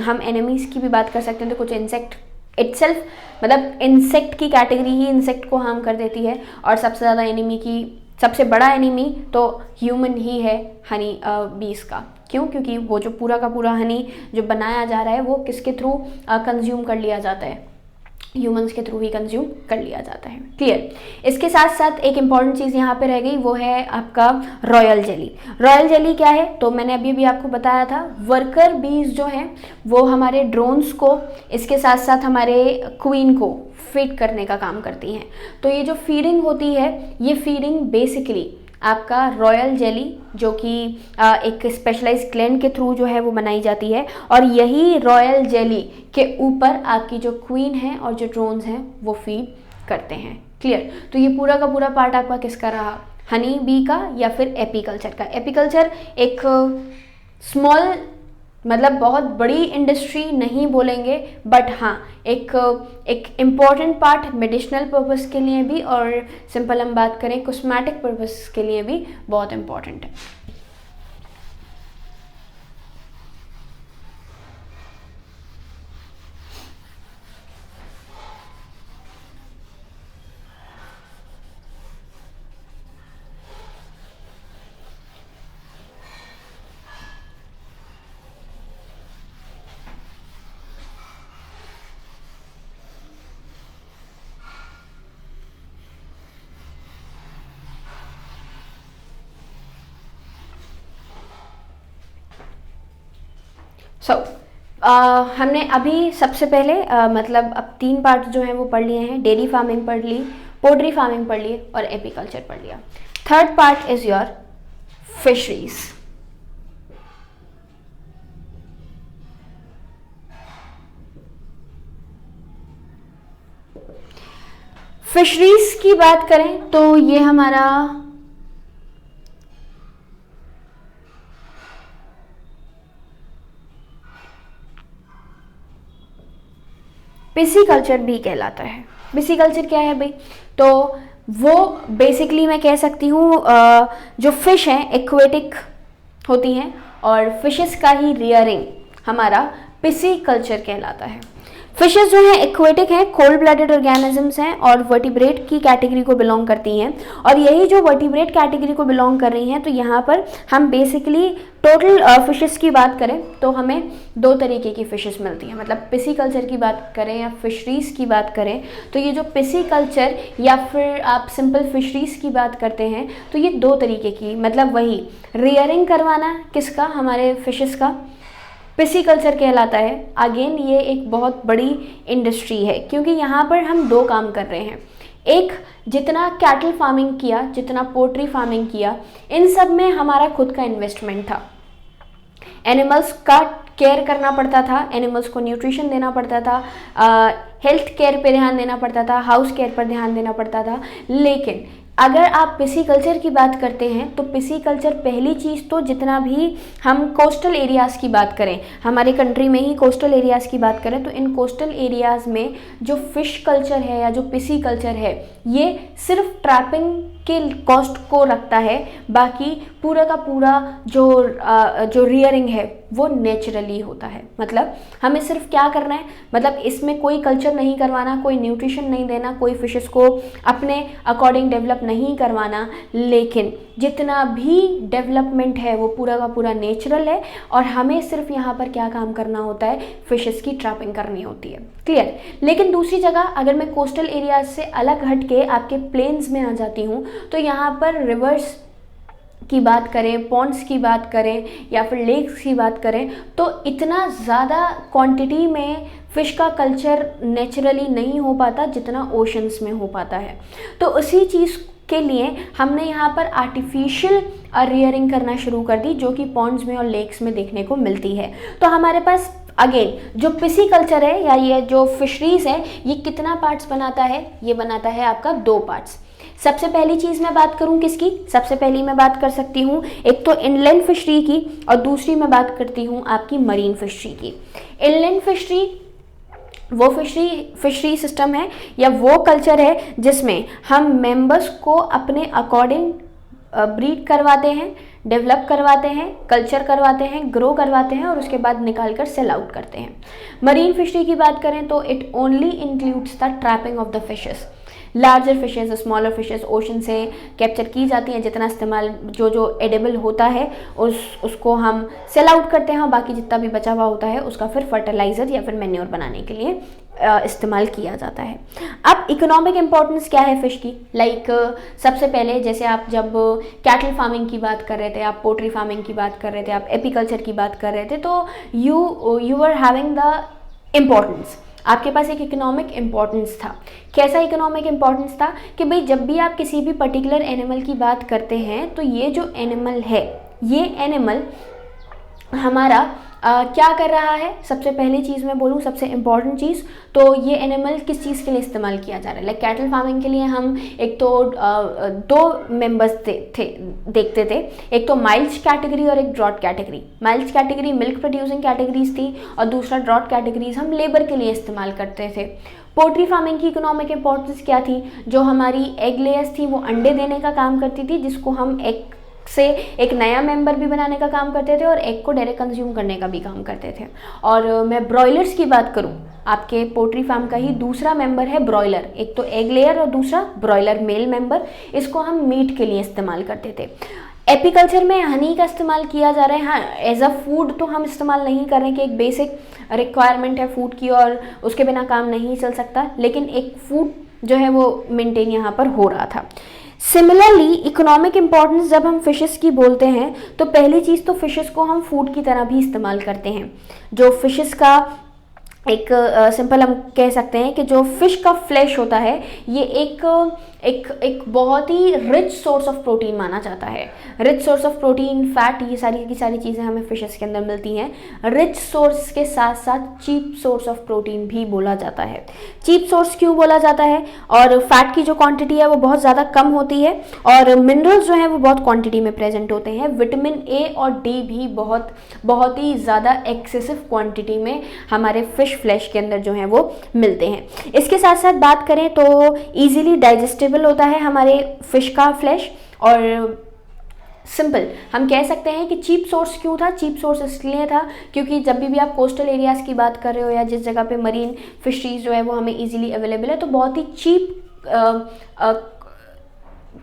Speaker 1: हम एनिमीज़ की भी बात कर सकते हैं। तो कुछ इंसेक्ट इटसेल्फ, मतलब इंसेक्ट की कैटेगरी ही इंसेक्ट को हार्म कर देती है, और सबसे बड़ा एनिमी तो ह्यूमन ही है हनी बीज का। क्यों? क्योंकि वो जो पूरा का पूरा हनी जो बनाया जा रहा है वो किसके थ्रू कंज्यूम कर लिया जाता है, ह्यूमंस के थ्रू ही कंज्यूम कर लिया जाता है। क्लियर। इसके साथ साथ एक इम्पॉर्टेंट चीज़ यहाँ पे रह गई, वो है आपका रॉयल जेली। रॉयल जेली क्या है? तो मैंने अभी भी आपको बताया था, वर्कर बीज जो हैं वो हमारे ड्रोन्स को, इसके साथ साथ हमारे क्वीन को फीड करने का काम करती हैं। तो ये जो फीडिंग होती है, ये फीडिंग बेसिकली आपका रॉयल जेली जो कि एक स्पेशलाइज्ड ग्लैंड के थ्रू जो है वो बनाई जाती है, और यही रॉयल जेली के ऊपर आपकी जो क्वीन है और जो ड्रोन्स हैं वो फीड करते हैं। क्लियर। तो ये पूरा का पूरा पार्ट आपका किसका रहा, हनी बी का या फिर एपीकल्चर का। एपीकल्चर एक स्मॉल, मतलब बहुत बड़ी इंडस्ट्री नहीं बोलेंगे, बट हाँ एक इम्पॉर्टेंट पार्ट मेडिसिनल पर्पस के लिए भी, और सिंपल हम बात करें कॉस्मेटिक पर्पस के लिए भी बहुत इम्पॉर्टेंट है। हमने अभी सबसे पहले मतलब अब 3 पार्ट जो हैं वो पढ़ लिए हैं। डेयरी फार्मिंग पढ़ ली, पोल्ट्री फार्मिंग पढ़ ली और एपीकल्चर पढ़ लिया। Third part is your fisheries. Fisheries की बात करें तो ये हमारा पिसीकल्चर भी कहलाता है। पिसीकल्चर क्या है भाई? तो वो बेसिकली मैं कह सकती हूँ जो फिश हैं एक्वेटिक होती हैं और फिशेस का ही रियरिंग हमारा पिसीकल्चर कहलाता है। फिशेस जो है एक्वेटिक हैं, कोल्ड ब्लडेड ऑर्गेनिजम्स हैं और वर्टिब्रेट की कैटेगरी को बिलोंग करती हैं। और यही जो वर्टिब्रेट कैटेगरी को बिलोंग कर रही हैं, तो यहाँ पर हम बेसिकली टोटल फिशेस की बात करें तो हमें दो तरीके की फिशेस मिलती हैं। मतलब पिसीकल्चर की बात करें या फिशरीज़ की बात करें तो ये जो पिसीकल्चर या फिर आप सिंपल फिशरीज़ की बात करते हैं तो ये दो तरीके की, मतलब वही रियरिंग करवाना किसका, हमारे फिशेस का, पिसीकल्चर कहलाता है। अगेन ये एक बहुत बड़ी इंडस्ट्री है क्योंकि यहाँ पर हम दो काम कर रहे हैं। एक, जितना कैटल फार्मिंग किया, जितना पोल्ट्री फार्मिंग किया, इन सब में हमारा खुद का इन्वेस्टमेंट था। एनिमल्स का केयर करना पड़ता था, एनिमल्स को न्यूट्रिशन देना पड़ता था, हेल्थ केयर पे ध्यान देना पड़ता था, हाउस केयर पर ध्यान देना पड़ता था। लेकिन अगर आप पिसीकल्चर की बात करते हैं तो पिसीकल्चर पहली चीज़ तो जितना भी हम कोस्टल एरियाज़ की बात करें, हमारे कंट्री में ही कोस्टल एरियाज़ की बात करें तो इन कोस्टल एरियाज़ में जो फ़िश कल्चर है या जो पिसीकल्चर है ये सिर्फ ट्रैपिंग के कॉस्ट को रखता है। बाकी पूरा का पूरा जो रियरिंग है वो नेचुरली होता है। मतलब हमें सिर्फ क्या करना है, मतलब इसमें कोई कल्चर नहीं करवाना, कोई न्यूट्रिशन नहीं देना, कोई फिशेस को अपने अकॉर्डिंग डेवलप नहीं करवाना, लेकिन जितना भी डेवलपमेंट है वो पूरा का पूरा नेचुरल है और हमें सिर्फ यहाँ पर क्या काम करना होता है, फिशेस की ट्रैपिंग करनी होती है। क्लियर। लेकिन दूसरी जगह अगर मैं कोस्टल एरियाज से अलग हट के आपके प्लेन्स में आ जाती हूँ तो यहाँ पर रिवर्स की बात करें, पॉन्ड्स की बात करें या फिर लेक्स की बात करें तो इतना ज़्यादा क्वांटिटी में फ़िश का कल्चर नेचुरली नहीं हो पाता जितना ओशंस में हो पाता है। तो उसी चीज़ के लिए हमने यहाँ पर आर्टिफिशियल रियरिंग करना शुरू कर दी जो कि पॉन्ड्स में और लेक्स में देखने को मिलती है। तो हमारे पास अगेन जो पिसीकल्चर है या ये जो फिशरीज़ है ये कितना पार्ट्स बनाता है, ये बनाता है आपका दो पार्ट्स। सबसे पहली चीज़ मैं बात करूं किसकी, सबसे पहली मैं बात कर सकती हूं एक तो इनलैंड फिशरी की और दूसरी मैं बात करती हूं आपकी मरीन फिशरी की। इनलैंड फिशरी वो फिशरी सिस्टम है या वो कल्चर है जिसमें हम मेंबर्स को अपने अकॉर्डिंग ब्रीड करवाते हैं, डेवलप करवाते हैं, कल्चर करवाते हैं, ग्रो करवाते हैं और उसके बाद निकाल कर सेल आउट करते हैं। मरीन फिशरी की बात करें तो it only includes the trapping of the fishes. Larger fishes, smaller fishes ocean से कैप्चर की जाती हैं, जितना इस्तेमाल जो एडेबल होता है उसको हम सेल आउट करते हैं और बाकी जितना भी बचा हुआ होता है उसका फिर फर्टिलाइज़र या फिर मैन्योर बनाने के लिए इस्तेमाल किया जाता है। अब इकोनॉमिक इम्पोर्टेंस क्या है फ़िश की, लाइक सबसे पहले जैसे आप जब कैटल फार्मिंग की बात कर रहे थे, आप पोल्ट्री फार्मिंग की बात कर रहे थे, आप एपीकल्चर की बात कर रहे थे तो you are having the importance, आपके पास एक इकोनॉमिक इम्पोर्टेंस था। कैसा इकोनॉमिक इम्पोर्टेंस था कि भाई जब भी आप किसी भी पर्टिकुलर एनिमल की बात करते हैं तो ये जो एनिमल है, ये एनिमल हमारा क्या कर रहा है। सबसे पहली चीज़ मैं बोलूँ, सबसे इम्पॉर्टेंट चीज़, तो ये एनिमल किस चीज़ के लिए इस्तेमाल किया जा रहा है। लाइक कैटल फार्मिंग के लिए हम एक तो दो मेंबर्स देखते थे, एक तो माइल्ड कैटेगरी और एक drought category. Mild category milk producing categories थी और दूसरा ड्रॉट कैटेगरीज हम लेबर के लिए इस्तेमाल करते थे। पोल्ट्री फार्मिंग की इकोनॉमिक इंपॉर्टेंस क्या थी, जो हमारी एग लेयर्स थी वो अंडे देने का काम करती थी, जिसको हम एग से एक नया मेंबर भी बनाने का काम करते थे और एग को डायरेक्ट कंज्यूम करने का भी काम करते थे। और मैं ब्रॉयलर्स की बात करूं, आपके पोल्ट्री फार्म का ही दूसरा मेंबर है ब्रॉयलर, एक तो एग लेयर और दूसरा ब्रॉयलर मेल मेंबर, इसको हम मीट के लिए इस्तेमाल करते थे। एपीकल्चर में हनी का इस्तेमाल किया जा रहा है। हाँ, एज अ फूड तो हम इस्तेमाल नहीं कर रहे कि एक बेसिक रिक्वायरमेंट है फूड की और उसके बिना काम नहीं चल सकता, लेकिन एक फूड जो है वो मेंटेन यहाँ पर हो रहा था। सिमिलरली इकोनॉमिक इम्पॉर्टेंस जब हम फिशेस की बोलते हैं तो पहली चीज़ तो फिशेस को हम फूड की तरह भी इस्तेमाल करते हैं। जो फिशेस का एक सिंपल हम कह सकते हैं कि जो फ़िश का फ्लैश होता है ये एक बहुत ही रिच सोर्स ऑफ प्रोटीन माना जाता है। Rich source of protein, fat, ये सारी की सारी चीज़ें हमें फिशेस के अंदर मिलती हैं। रिच सोर्स के साथ साथ चीप सोर्स ऑफ प्रोटीन भी बोला जाता है। चीप सोर्स क्यों बोला जाता है, और फैट की जो क्वांटिटी है वो बहुत ज़्यादा कम होती है और मिनरल्स जो हैं वो बहुत क्वांटिटी में प्रेजेंट होते हैं। विटामिन ए और डी भी बहुत ही ज़्यादा एक्सेसिव क्वांटिटी में हमारे फिश फ्लैश के अंदर जो है वो मिलते हैं। इसके साथ साथ बात करें तो ईजिली डाइजेस्टेबल होता है हमारे फिश का फ्लैश, और सिंपल हम कह सकते हैं कि चीप सोर्स क्यों था, चीप सोर्स इसलिए था क्योंकि जब भी आप कोस्टल एरियाज़ की बात कर रहे हो या जिस जगह पे मरीन फिशरीज जो है वो हमें इजीली अवेलेबल है, तो बहुत ही चीप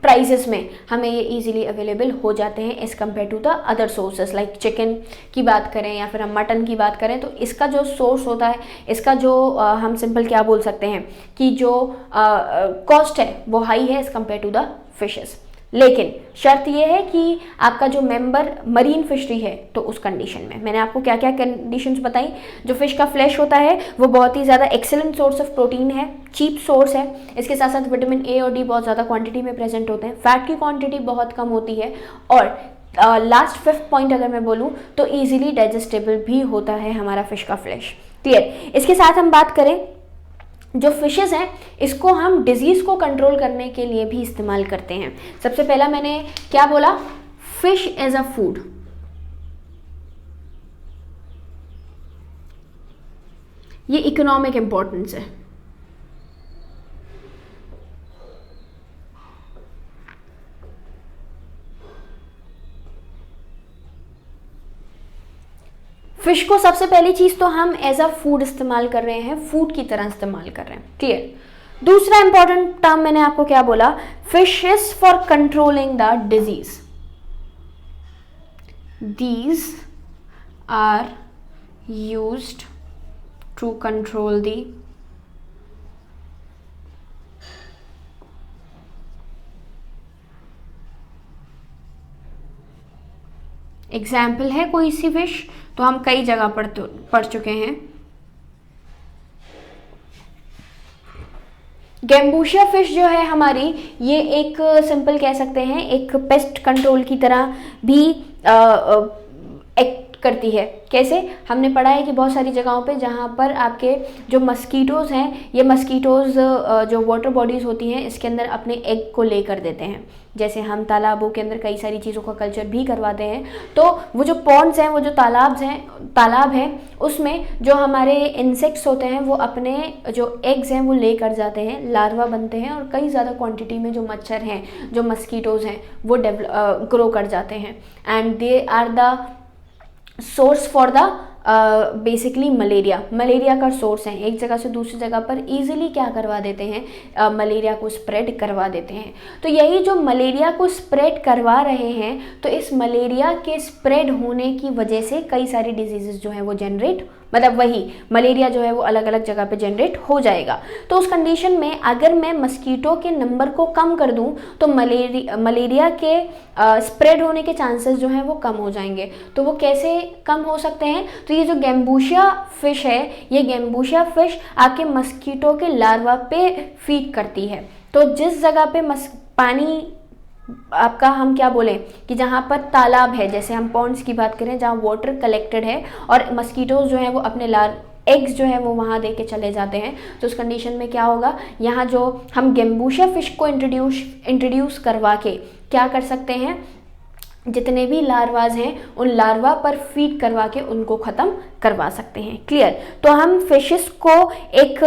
Speaker 1: प्राइसेस में हमें ये इजीली अवेलेबल हो जाते हैं as compared to the other sources. Like chicken की बात करें या फिर हम मटन की बात करें, तो इसका जो सोर्स होता है, इसका जो हम सिंपल क्या बोल सकते हैं कि जो कॉस्ट है वो हाई है as compared to the fishes. लेकिन शर्त यह है कि आपका जो मेंबर मरीन फिशरी है, तो उस कंडीशन में मैंने आपको क्या क्या कंडीशंस बताई। जो फिश का फ्लैश होता है वो बहुत ही ज़्यादा एक्सेलेंट सोर्स ऑफ प्रोटीन है, चीप सोर्स है। इसके साथ साथ विटामिन ए और डी बहुत ज़्यादा क्वांटिटी में प्रेजेंट होते हैं, फैट की क्वांटिटी बहुत कम होती है, और लास्ट 5th पॉइंट अगर मैं बोलूँ तो ईजिली डाइजेस्टेबल भी होता है हमारा फिश का फ्लैश। क्लियर। इसके साथ हम बात करें, जो फिशेस हैं इसको हम डिजीज़ को कंट्रोल करने के लिए भी इस्तेमाल करते हैं। सबसे पहला मैंने क्या बोला, फिश एज अ फूड। ये इकोनॉमिक इंपॉर्टेंस है। फिश को सबसे पहली चीज तो हम एज अ फूड इस्तेमाल कर रहे हैं, फूड की तरह इस्तेमाल कर रहे हैं। क्लियर। दूसरा इंपॉर्टेंट टर्म मैंने आपको क्या बोला, fish is for controlling the disease. These are used to control the example है कोई सी फिश, तो हम कई जगह पढ़ चुके हैं। गैम्बूशिया फिश जो है हमारी, ये एक सिंपल कह सकते हैं एक पेस्ट कंट्रोल की तरह भी एक्ट करती है। कैसे, हमने पढ़ा है कि बहुत सारी जगहों पे जहाँ पर आपके जो मस्कीटोज़ हैं, ये मस्कीटोज़ जो वाटर बॉडीज़ होती हैं इसके अंदर अपने एग को ले कर देते हैं। जैसे हम तालाबों के अंदर कई सारी चीज़ों का कल्चर भी करवाते हैं, तो वो जो पॉन्ड्स हैं, वो जो तालाब हैं उसमें जो हमारे इंसेक्ट्स होते हैं वो अपने जो एग्स हैं वो ले कर जाते हैं, लार्वा बनते हैं, और कई ज़्यादा क्वांटिटी में जो मच्छर हैं, जो मस्कीटोज़ हैं, वो ग्रो कर जाते हैं, and they are the source for the basically malaria का सोर्स है। एक जगह से दूसरी जगह पर इजीली क्या करवा देते हैं, मलेरिया को स्प्रेड करवा देते हैं। तो यही जो मलेरिया को स्प्रेड करवा रहे हैं, तो इस मलेरिया के स्प्रेड होने की वजह से कई सारी डिजीजेस जो हैं वो जनरेट, मतलब वही मलेरिया जो है वो अलग अलग जगह पे जनरेट हो जाएगा। तो उस कंडीशन में अगर मैं मस्कीटो के नंबर को कम कर दूं तो मलेरिया के स्प्रेड होने के चांसेस जो हैं वो कम हो जाएंगे। तो वो कैसे कम हो सकते हैं, तो ये जो गैम्बूशिया फिश है, ये गैम्बूशिया फिश आपके मस्कीटो के लार्वा पे फीड करती है। तो जिस जगह पे पानी आपका, हम क्या बोलें कि जहाँ पर तालाब है, जैसे हम पॉन्ड्स की बात करें जहाँ वाटर कलेक्टेड है और मस्कीटोज जो है वो अपने एग्स जो है वो वहाँ दे के चले जाते हैं, तो उस कंडीशन में क्या होगा, यहाँ जो हम गैम्बूशिया फिश को इंट्रोड्यूस करवा के क्या कर सकते हैं, जितने भी लार्वाज हैं उन लार्वा पर फीड करवा के उनको ख़त्म करवा सकते हैं। क्लियर। तो हम फिशेस को एक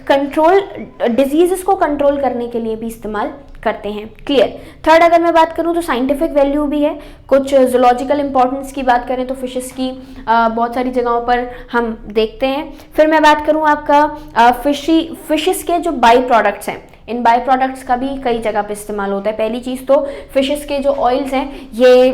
Speaker 1: कंट्रोल, डिजीज़ को कंट्रोल करने के लिए भी इस्तेमाल करते हैं। क्लियर। थर्ड अगर मैं बात करूं तो साइंटिफिक वैल्यू भी है। कुछ जूलॉजिकल इंपॉर्टेंस की बात करें तो फिशेस की बहुत सारी जगहों पर हम देखते हैं। फिर मैं बात करूं आपका फिशेस के जो बाई प्रोडक्ट्स हैं, इन बाई प्रोडक्ट्स का भी कई जगह पे इस्तेमाल होता है। पहली चीज़ तो फिशेस के जो ऑयल्स हैं ये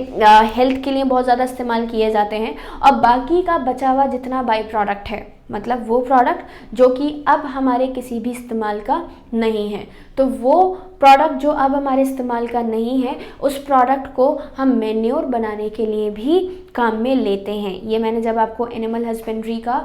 Speaker 1: हेल्थ के लिए बहुत ज़्यादा इस्तेमाल किए जाते हैं, और बाकी का बचा हुआ जितना बाई प्रोडक्ट है, मतलब वो प्रोडक्ट जो कि अब हमारे किसी भी इस्तेमाल का नहीं है, तो वो प्रोडक्ट जो अब हमारे इस्तेमाल का नहीं है, उस प्रोडक्ट को हम मैन्योर बनाने के लिए भी काम में लेते हैं। ये मैंने जब आपको एनिमल हस्बेंड्री का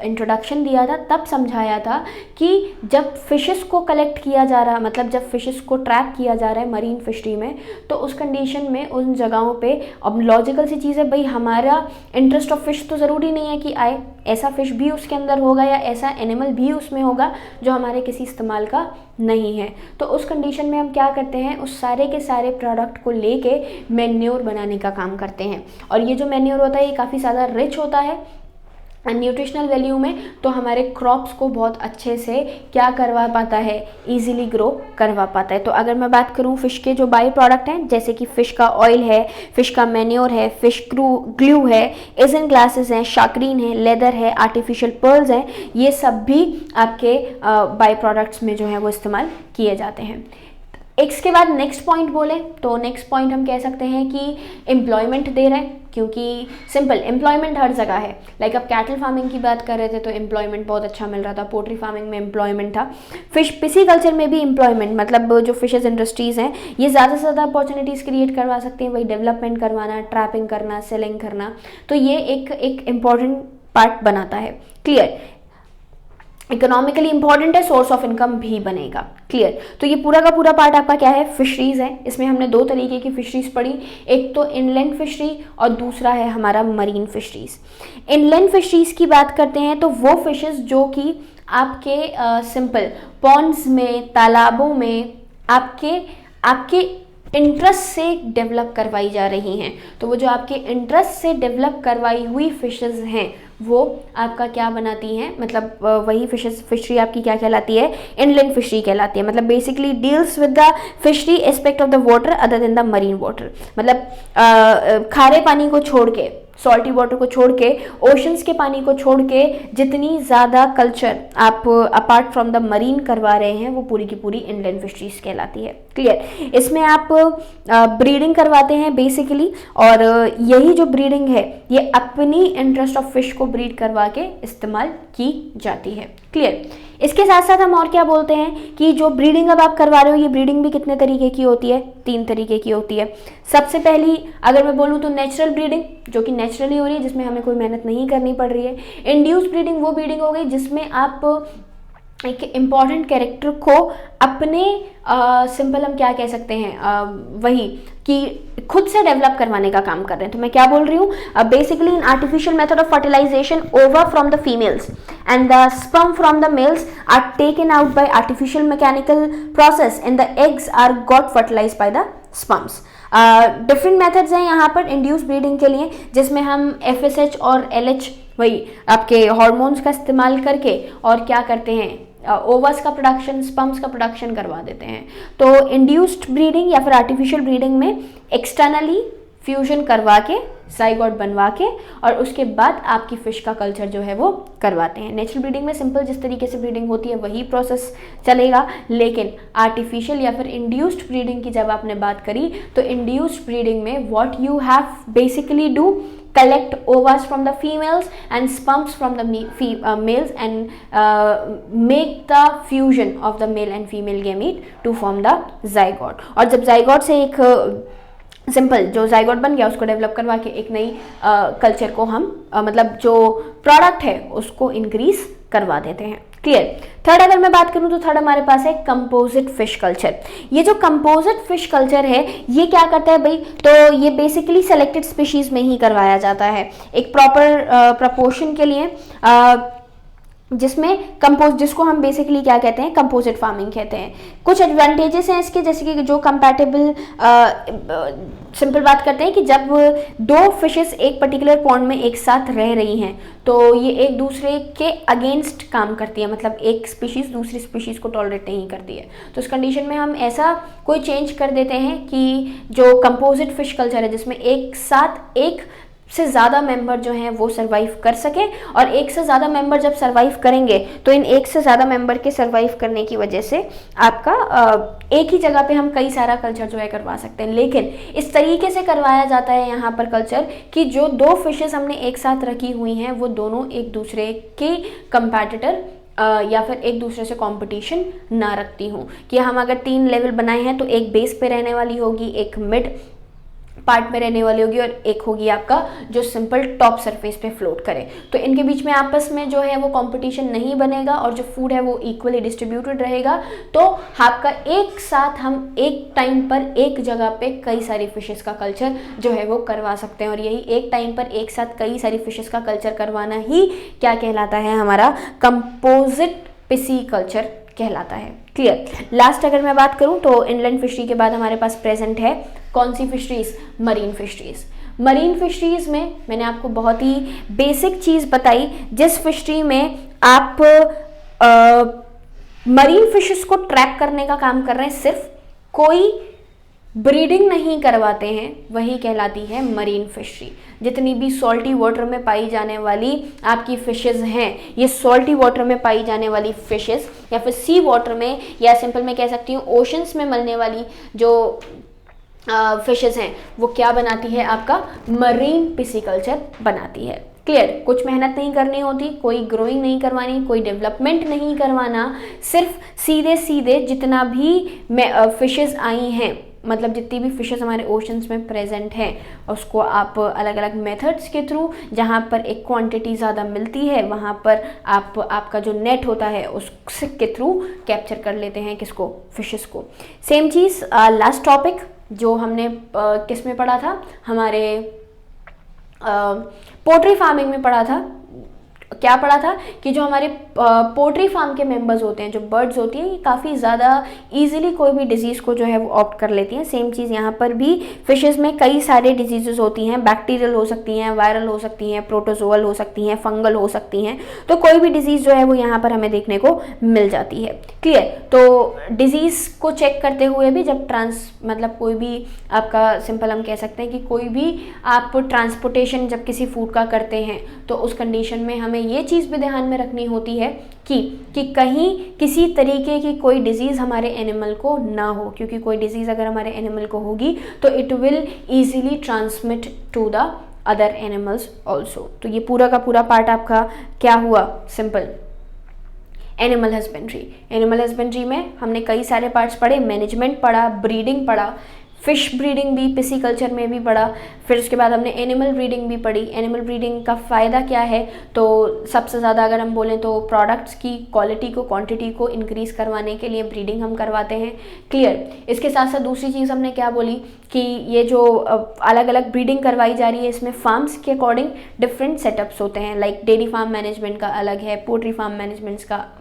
Speaker 1: इंट्रोडक्शन दिया था तब समझाया था कि जब फिशेस को कलेक्ट किया जा रहा, मतलब जब फिशेस को ट्रैप किया जा रहा है मरीन फिशरी में, तो उस कंडीशन में उन जगहों पे अब लॉजिकल सी चीज़ है भाई, हमारा इंटरेस्ट ऑफ फिश तो ज़रूरी नहीं है कि आए, ऐसा फिश भी उसके अंदर होगा या ऐसा एनिमल भी उसमें होगा जो हमारे किसी इस्तेमाल का नहीं है। तो उस कंडीशन में हम क्या करते हैं, उस सारे के सारे प्रोडक्ट को लेके मैन्योर बनाने का काम करते हैं। और ये जो मैन्योर होता है ये काफ़ी ज़्यादा रिच होता है, न्यूट्रिशनल वैल्यू में तो हमारे क्रॉप्स को बहुत अच्छे से क्या करवा पाता है, इजीली ग्रो करवा पाता है। तो अगर मैं बात करूं फ़िश के जो बाई प्रोडक्ट हैं, जैसे कि फ़िश का ऑयल है, फ़िश का मैन्योर है, फ़िश ग्लू है, एजन ग्लासेस हैं, शाक्रीन है, लेदर है, आर्टिफिशियल पर्ल्स हैं, ये सब भी आपके बाई प्रोडक्ट्स में जो है वो इस्तेमाल किए जाते हैं। इसके बाद नेक्स्ट पॉइंट बोले तो नेक्स्ट पॉइंट हम कह सकते हैं कि एम्प्लॉयमेंट दे रहे हैं, क्योंकि सिंपल एम्प्लॉयमेंट हर जगह है। लाइक अब कैटल फार्मिंग की बात कर रहे थे तो एम्प्लॉयमेंट बहुत अच्छा मिल रहा था, पोल्ट्री फार्मिंग में एम्प्लॉयमेंट था, फिश पिसीकल्चर में भी एम्प्लॉयमेंट, मतलब जो फिशेज इंडस्ट्रीज़ हैं ये ज़्यादा से ज़्यादा अपॉर्चुनिटीज़ क्रिएट करवा सकती हैं, वही डेवलपमेंट करवाना, ट्रैपिंग करना, सेलिंग करना, तो ये एक इम्पॉर्टेंट पार्ट बनाता है। क्लियर, इकोनॉमिकली इंपॉर्टेंट है, सोर्स ऑफ इनकम भी बनेगा। क्लियर, तो ये पूरा का पूरा पार्ट आपका क्या है, फिशरीज है। इसमें हमने दो तरीके की फिशरीज पढ़ी, एक तो इनलैंड फिशरी और दूसरा है हमारा मरीन फिशरीज। इनलैंड फिशरीज की बात करते हैं तो वो फिशेस जो कि आपके सिंपल पॉन्ड्स में, तालाबों में आपके इंटरेस्ट से डेवलप करवाई जा रही हैं। तो वो जो आपके इंटरेस्ट से डेवलप करवाई हुई फिशेस हैं वो आपका क्या बनाती हैं, मतलब वही फिशरी आपकी क्या कहलाती है, इनलैंड फिशरी कहलाती है। मतलब basically deals with the fishery aspect of the water other than the marine water. मतलब खारे पानी को छोड़ के, सॉल्टी वाटर को छोड़ के, ओशंस के पानी को छोड़ के जितनी ज़्यादा कल्चर आप अपार्ट फ्रॉम द मरीन करवा रहे हैं वो पूरी की पूरी इनलैंड फिशरीज कहलाती है। क्लियर, इसमें आप ब्रीडिंग करवाते हैं बेसिकली, और यही जो ब्रीडिंग है ये अपनी इंटरेस्ट ऑफ फिश को ब्रीड करवा के इस्तेमाल की जाती है। क्लियर, इसके साथ साथ हम और क्या बोलते हैं कि जो ब्रीडिंग अब आप करवा रहे हो ये ब्रीडिंग भी कितने तरीके की होती है, 3 तरीके की होती है। सबसे पहली अगर मैं बोलूँ तो नेचुरल ब्रीडिंग, जो कि नेचुरली हो रही है, जिसमें हमें कोई मेहनत नहीं करनी पड़ रही है। इंड्यूस ब्रीडिंग वो ब्रीडिंग हो गई जिसमें आप एक इम्पॉर्टेंट कैरेक्टर को अपने सिंपल हम क्या कह सकते हैं, वही कि खुद से डेवलप करवाने का काम कर रहे हैं। तो मैं क्या बोल रही हूँ, basically in artificial method of fertilization over from the females and the sperm from the males are taken out by artificial mechanical process and the eggs are got fertilized by the sperms। Different methods हैं यहाँ पर induce breeding के लिए, जिसमें हम FSH और LH वही आपके हॉर्मोन्स का इस्तेमाल करके और क्या करते हैं, ओवस का प्रोडक्शन, स्पर्म्स का प्रोडक्शन करवा देते हैं। तो इंड्यूस्ड ब्रीडिंग या फिर आर्टिफिशियल ब्रीडिंग में एक्सटर्नली फ्यूजन करवा के, जाइगोट बनवा के, और उसके बाद आपकी फिश का कल्चर जो है वो करवाते हैं। नेचुरल ब्रीडिंग में सिंपल जिस तरीके से ब्रीडिंग होती है वही प्रोसेस चलेगा, लेकिन आर्टिफिशियल या फिर इंड्यूस्ड ब्रीडिंग की जब आपने बात करी तो इंड्यूस्ड ब्रीडिंग में what you have basically do, collect ovaries from the females and sperms from the males and make the fusion of the male and female gamete to form the zygote। और जब zygote से एक simple जो zygote बन गया उसको develop करवा के एक नई कल्चर को हम मतलब जो प्रोडक्ट है उसको इंक्रीज करवा देते हैं। क्लियर। थर्ड अगर मैं बात करूं तो थर्ड हमारे पास है कंपोजिट फिश कल्चर। ये जो कंपोजिट फिश कल्चर है ये क्या करता है भाई, तो ये बेसिकली सेलेक्टेड स्पीशीज में ही करवाया जाता है एक प्रॉपर प्रपोर्शन के लिए, जिसमें जिसको हम बेसिकली क्या कहते हैं, कंपोजिट फार्मिंग कहते हैं। कुछ एडवांटेजेस हैं इसके, जैसे कि जो कंपैटिबल, सिंपल बात करते हैं कि जब दो फिशेस एक पर्टिकुलर पॉन्ड में एक साथ रह रही हैं तो ये एक दूसरे के अगेंस्ट काम करती है, मतलब एक स्पीशीज़ दूसरी स्पीशीज़ को टॉलरेट नहीं करती है। तो इस कंडीशन में हम ऐसा कोई चेंज कर देते हैं कि जो कंपोजिट फिश कल्चर है जिसमें एक साथ एक से ज़्यादा मेंबर जो हैं वो सरवाइव कर सके, और एक से ज़्यादा मेंबर जब सरवाइव करेंगे तो इन एक से ज़्यादा मेंबर के सरवाइव करने की वजह से आपका एक ही जगह पे हम कई सारा कल्चर जो है करवा सकते हैं। लेकिन इस तरीके से करवाया जाता है यहाँ पर कल्चर कि जो दो फिशेस हमने एक साथ रखी हुई हैं वो दोनों एक दूसरे के कंपैटिटर या फिर एक दूसरे से कंपटीशन ना रखती हूँ, कि हम अगर 3 लेवल बनाए हैं तो एक बेस पे रहने वाली होगी, एक मिड पार्ट में रहने वाली होगी और एक होगी आपका जो सिंपल टॉप सरफेस पे फ्लोट करे। तो इनके बीच में आपस में जो है वो कंपटीशन नहीं बनेगा और जो फूड है वो इक्वली डिस्ट्रीब्यूटेड रहेगा। तो आपका एक साथ हम एक टाइम पर एक जगह पे कई सारी फिशेस का कल्चर जो है वो करवा सकते हैं, और यही एक टाइम पर एक साथ कई सारी फिशेस का कल्चर करवाना ही क्या कहलाता है, हमारा कंपोजिट पिसी कल्चर कहलाता है। क्लियर। लास्ट अगर मैं बात करूं तो इनलैंड फिशरी के बाद हमारे पास प्रेजेंट है कौन सी fisheries, marine fisheries. Marine fisheries में मैंने आपको बहुत ही बेसिक चीज़ बताई, जिस फिशरी में आप मरीन फिशेस को ट्रैप करने का काम कर रहे हैं, सिर्फ कोई ब्रीडिंग नहीं करवाते हैं, वही कहलाती है मरीन फिशरी। जितनी भी सॉल्टी वाटर में पाई जाने वाली आपकी फिशेस हैं, ये सॉल्टी वाटर में पाई जाने वाली फिशेस या फिर सी वाटर में, या सिंपल में कह सकती हूँ ओशंस में मिलने वाली जो फिशेस हैं, वो क्या बनाती है, आपका मरीन पिसिकल्चर बनाती है। क्लियर? कुछ मेहनत नहीं करनी होती, कोई ग्रोइंग नहीं करवानी, कोई डेवलपमेंट नहीं करवाना, सिर्फ सीधे सीधे जितना भी फिशेस आई हैं, मतलब जितनी भी फिशेस हमारे ओशंस में प्रेजेंट हैं, उसको आप अलग अलग मेथड्स के थ्रू, जहाँ पर एक क्वांटिटी ज़्यादा मिलती है वहाँ पर आपका जो नेट होता है उसके थ्रू कैप्चर कर लेते हैं किसको, फिशेस को। सेम चीज़ लास्ट टॉपिक जो हमने किस में पढ़ा था, हमारे पोल्ट्री फार्मिंग में पढ़ा था। क्या पढ़ा था कि जो हमारे पोल्ट्री फार्म के मेंबर्स होते हैं, जो बर्ड्स होती हैं, ये काफ़ी ज़्यादा इजीली कोई भी डिजीज़ को जो है वो ऑप्ट कर लेती हैं। सेम चीज़ यहाँ पर भी फिशेस में कई सारे डिजीजेस होती हैं, बैक्टीरियल हो सकती हैं, वायरल हो सकती हैं, प्रोटोजोअल हो सकती हैं, फंगल हो सकती हैं, तो कोई भी डिजीज़ जो है वो यहाँ पर हमें देखने को मिल जाती है। क्लियर? तो डिजीज़ को चेक करते हुए भी जब मतलब कोई भी आपका सिंपल हम कह सकते हैं कि कोई भी आप ट्रांसपोर्टेशन जब किसी फूड का करते हैं, तो उस कंडीशन में हमें ये चीज़ भी ध्यान में रखनी होती है कि कहीं किसी तरीके की कोई डिजीज़ हमारे एनिमल को ना हो, क्योंकि कोई डिजीज़ अगर हमारे एनिमल को होगी तो it will easily transmit to the other animals also. तो ये पूरा का पूरा पार्ट आपका क्या हुआ, simple animal husbandry. Animal husbandry में हमने कई सारे पार्ट्स पढ़े, मैनेजमेंट पढ़ा, ब्रीडिंग पढ़ा, फिश ब्रीडिंग भी पिसिकल्चर में भी पढ़ा, फिर उसके बाद हमने एनिमल ब्रीडिंग भी पढ़ी। एनिमल ब्रीडिंग का फ़ायदा क्या है, तो सबसे ज़्यादा अगर हम बोलें तो प्रोडक्ट्स की क्वालिटी को, क्वांटिटी को इंक्रीज़ करवाने के लिए ब्रीडिंग हम करवाते हैं। क्लियर? इसके साथ साथ दूसरी चीज़ हमने क्या बोली कि ये जो अलग अलग ब्रीडिंग करवाई जा रही है, इसमें फार्म्स के अकॉर्डिंग डिफरेंट सेटअप्स होते हैं। लाइक डेयरी फार्म मैनेजमेंट का अलग है, पोल्ट्री फार्म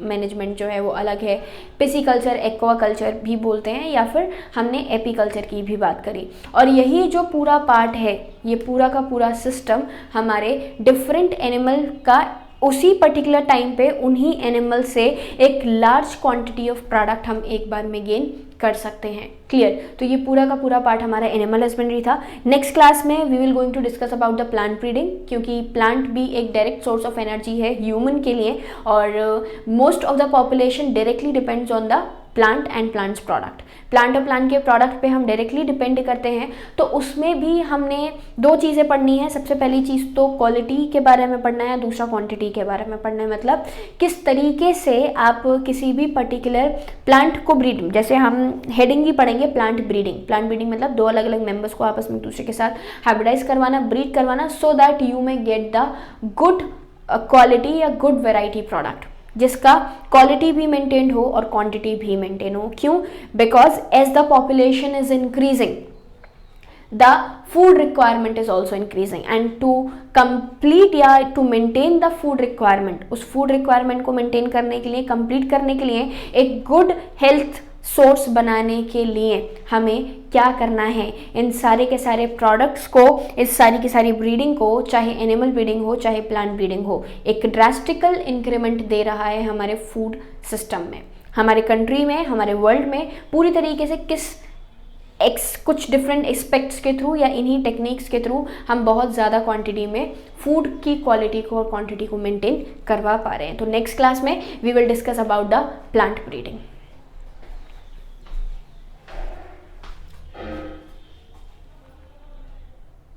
Speaker 1: मैनेजमेंट जो है वो अलग है, पिसिकल्चर, एक्वाकल्चर भी बोलते हैं, या फिर हमने एपीकल्चर की भी बात करी। और यही जो पूरा पार्ट है, ये पूरा का पूरा सिस्टम हमारे डिफरेंट एनिमल का उसी पर्टिकुलर टाइम पे उन्हीं एनिमल से एक लार्ज क्वांटिटी ऑफ प्रोडक्ट हम एक बार में गेन कर सकते हैं। क्लियर? तो ये पूरा का पूरा पार्ट हमारा एनिमल हस्बेंड्री था। नेक्स्ट क्लास में we will going to discuss about the plant breeding, क्योंकि प्लांट भी एक डायरेक्ट सोर्स ऑफ एनर्जी है ह्यूमन के लिए, और most of the population directly depends on the plant and plants product. Plant और प्लांट के प्रोडक्ट पे हम डायरेक्टली डिपेंड करते हैं, तो उसमें भी हमने दो चीज़ें पढ़नी है। सबसे पहली चीज़ तो क्वालिटी के बारे में पढ़ना है, दूसरा क्वांटिटी के बारे में पढ़ना है। मतलब किस तरीके से आप किसी भी पर्टिकुलर प्लांट को ब्रीड, जैसे हम हेडिंग भी पढ़ेंगे प्लांट ब्रीडिंग। प्लांट ब्रीडिंग मतलब दो अलग अलग मेंबर्स को आपस में दूसरे के साथ हाइब्रिडाइज करवाना, ब्रीड करवाना, so that you may get the good quality या गुड वेराइटी प्रोडक्ट, जिसका क्वालिटी भी मेंटेन हो और क्वांटिटी भी मेंटेन हो। क्यों? Because as the population is increasing, the food requirement is also increasing, and to complete या to maintain the food requirement, उस फूड रिक्वायरमेंट को मेंटेन करने के लिए, कंप्लीट करने के लिए, एक गुड हेल्थ सोर्स बनाने के लिए हमें क्या करना है, इन सारे के सारे प्रोडक्ट्स को, इस सारी की सारी ब्रीडिंग को, चाहे एनिमल ब्रीडिंग हो चाहे प्लांट ब्रीडिंग हो, एक ड्रास्टिकल इंक्रीमेंट दे रहा है हमारे फूड सिस्टम में, हमारे कंट्री में, हमारे वर्ल्ड में पूरी तरीके से कुछ डिफरेंट एस्पेक्ट्स के थ्रू या इन्हीं टेक्निक्स के थ्रू हम बहुत ज़्यादा क्वांटिटी में फूड की क्वालिटी को और क्वांटिटी को मेंटेन करवा पा रहे हैं। तो नेक्स्ट क्लास में we will discuss about the plant breeding.